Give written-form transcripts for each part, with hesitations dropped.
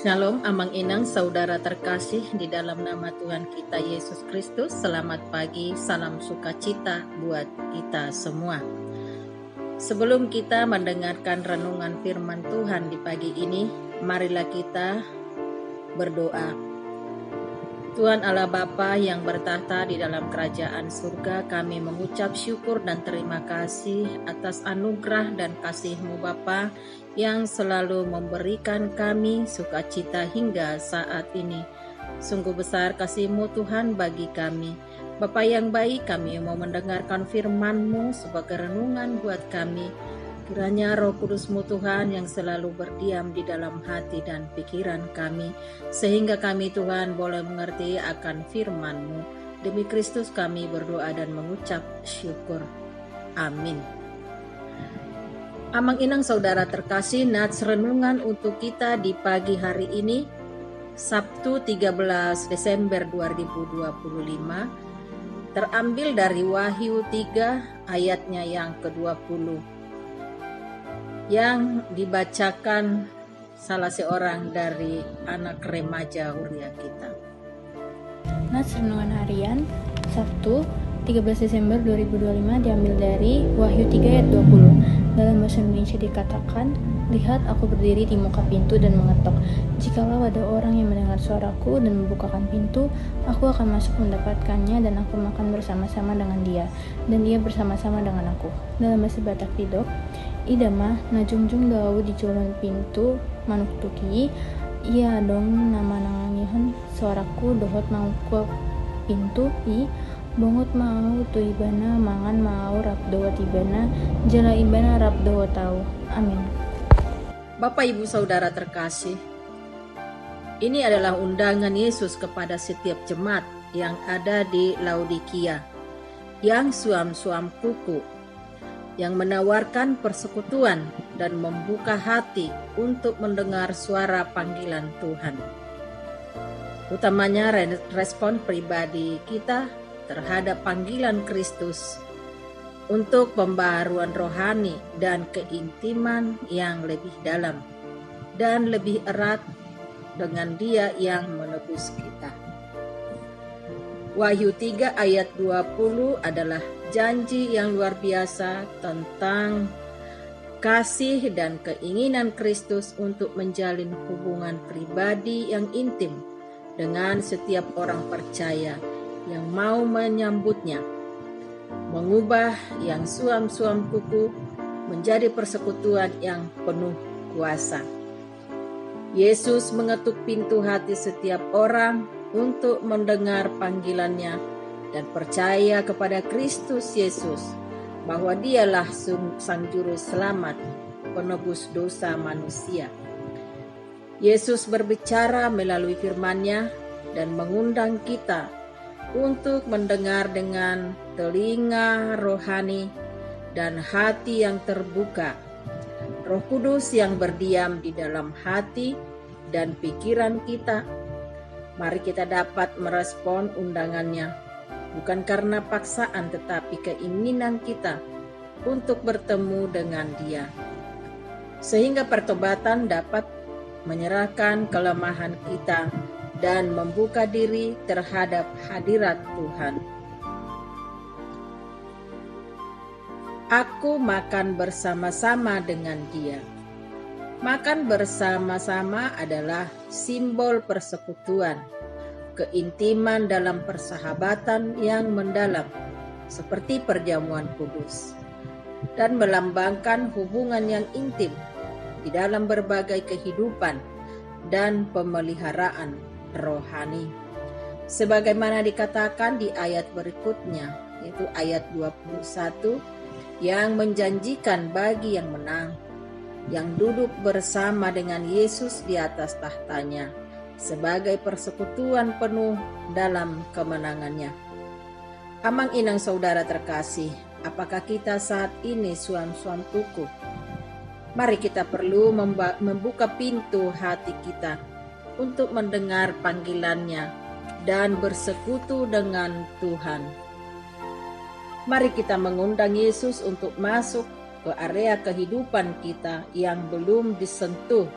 Shalom, amang inang, saudara terkasih di dalam nama Tuhan kita Yesus Kristus. Selamat pagi, salam sukacita buat kita semua. Sebelum kita mendengarkan renungan firman Tuhan di pagi ini, marilah kita berdoa. Tuhan Allah Bapa yang bertahta di dalam kerajaan surga, kami mengucap syukur dan terima kasih atas anugerah dan kasih-Mu Bapa yang selalu memberikan kami sukacita hingga saat ini. Sungguh besar kasih-Mu Tuhan bagi kami. Bapa yang baik, kami mau mendengarkan firman-Mu sebagai renungan buat kami. Kiranya Roh Kudus-Mu Tuhan yang selalu berdiam di dalam hati dan pikiran kami, sehingga kami Tuhan boleh mengerti akan firman-Mu. Demi Kristus kami berdoa dan mengucap syukur. Amin. Amang inang saudara terkasih, nats renungan untuk kita di pagi hari ini, Sabtu 13 Desember 2025, terambil dari Wahyu 3 ayatnya yang ke-20. Yang dibacakan salah seorang dari anak remaja Huria kita. Nats renungan harian Sabtu 13 Desember 2025 diambil dari Wahyu 3 ayat 20. Dalam bahasa Indonesia dikatakan, "Lihat, aku berdiri di muka pintu dan mengetok. Jikalau ada orang yang mendengar suaraku dan membukakan pintu, aku akan masuk mendapatkannya dan aku makan bersama-sama dengan dia, dan dia bersama-sama dengan aku." Dalam bahasa Batak Pidok, "Ida mah najungjung dau di jalan pintu manuk tuki, iya dong nama nangangihan suaraku dohot mau ke pintu i bongot mau tu ibana mangan mau rap doa tibana jala ibana rap doa tahu." Amin. Bapak Ibu Saudara terkasih, ini adalah undangan Yesus kepada setiap jemaat yang ada di Laodikia, yang suam-suam kuku, yang menawarkan persekutuan dan membuka hati untuk mendengar suara panggilan Tuhan. Utamanya respon pribadi kita terhadap panggilan Kristus untuk pembaharuan rohani dan keintiman yang lebih dalam dan lebih erat dengan Dia yang menebus kita. Wahyu 3 ayat 20 adalah janji yang luar biasa tentang kasih dan keinginan Kristus untuk menjalin hubungan pribadi yang intim dengan setiap orang percaya yang mau menyambutnya, mengubah yang suam-suam kuku menjadi persekutuan yang penuh kuasa. Yesus mengetuk pintu hati setiap orang untuk mendengar panggilannya dan percaya kepada Kristus Yesus bahwa Dialah Sang Juru Selamat, penebus dosa manusia. Yesus berbicara melalui firman-Nya dan mengundang kita untuk mendengar dengan telinga rohani dan hati yang terbuka. Roh Kudus yang berdiam di dalam hati dan pikiran kita. Mari kita dapat merespon undangannya, bukan karena paksaan tetapi keinginan kita untuk bertemu dengan Dia. Sehingga pertobatan dapat menyerahkan kelemahan kita dan membuka diri terhadap hadirat Tuhan. Aku makan bersama-sama dengan Dia. Makan bersama-sama adalah simbol persekutuan, keintiman dalam persahabatan yang mendalam, seperti perjamuan kudus, dan melambangkan hubungan yang intim di dalam berbagai kehidupan dan pemeliharaan rohani. Sebagaimana dikatakan di ayat berikutnya, yaitu ayat 21, yang menjanjikan bagi yang menang, yang duduk bersama dengan Yesus di atas tahtanya, sebagai persekutuan penuh dalam kemenangannya. Amang inang saudara terkasih, apakah kita saat ini suam-suam kuku? Mari kita perlu membuka pintu hati kita untuk mendengar panggilannya dan bersekutu dengan Tuhan. Mari kita mengundang Yesus untuk masuk ke area kehidupan kita yang belum disentuh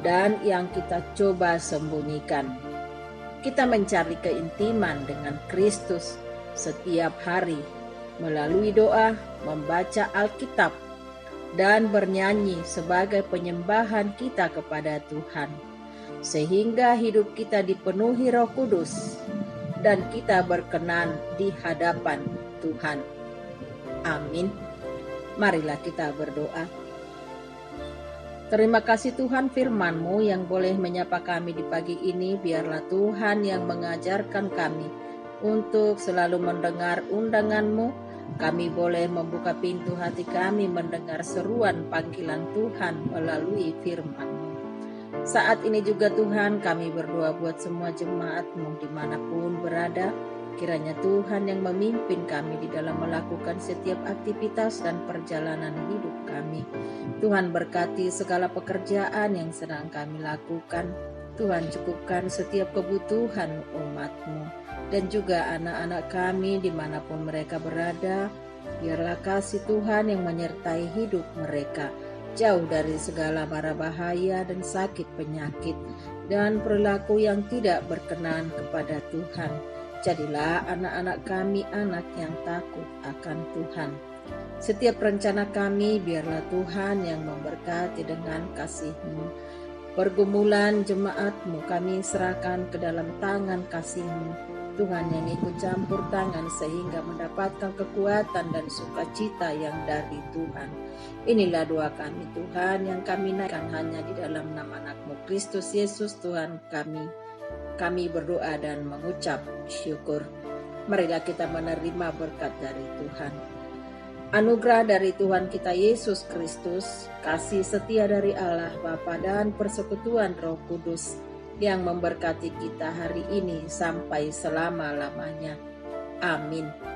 dan yang kita coba sembunyikan. Kita mencari keintiman dengan Kristus setiap hari melalui doa, membaca Alkitab, dan bernyanyi sebagai penyembahan kita kepada Tuhan, sehingga hidup kita dipenuhi Roh Kudus dan kita berkenan di hadapan Tuhan. Amin. Marilah kita berdoa. Terima kasih Tuhan, firman-Mu yang boleh menyapa kami di pagi ini. Biarlah Tuhan yang mengajarkan kami untuk selalu mendengar undangan-Mu. Kami boleh membuka pintu hati kami mendengar seruan panggilan Tuhan melalui firman-Mu. Saat ini juga Tuhan, kami berdoa buat semua jemaat-Mu dimanapun berada. Kiranya Tuhan yang memimpin kami di dalam melakukan setiap aktivitas dan perjalanan hidup kami. Tuhan berkati segala pekerjaan yang sedang kami lakukan. Tuhan cukupkan setiap kebutuhan umat-Mu dan juga anak-anak kami dimanapun mereka berada. Biarlah kasih Tuhan yang menyertai hidup mereka, jauh dari segala mara bahaya dan sakit penyakit dan perilaku yang tidak berkenan kepada Tuhan. Jadilah anak-anak kami anak yang takut akan Tuhan. Setiap rencana kami biarlah Tuhan yang memberkati dengan kasih-Mu. Pergumulan jemaat-Mu kami serahkan ke dalam tangan kasih-Mu. Tuhan yang ikut campur tangan sehingga mendapatkan kekuatan dan sukacita yang dari Tuhan. Inilah doa kami Tuhan yang kami naikkan hanya di dalam nama anak-Mu Kristus Yesus Tuhan kami. Kami berdoa dan mengucap syukur. Marilah kita menerima berkat dari Tuhan. Anugerah dari Tuhan kita Yesus Kristus, kasih setia dari Allah Bapa dan persekutuan Roh Kudus yang memberkati kita hari ini sampai selama-lamanya. Amin.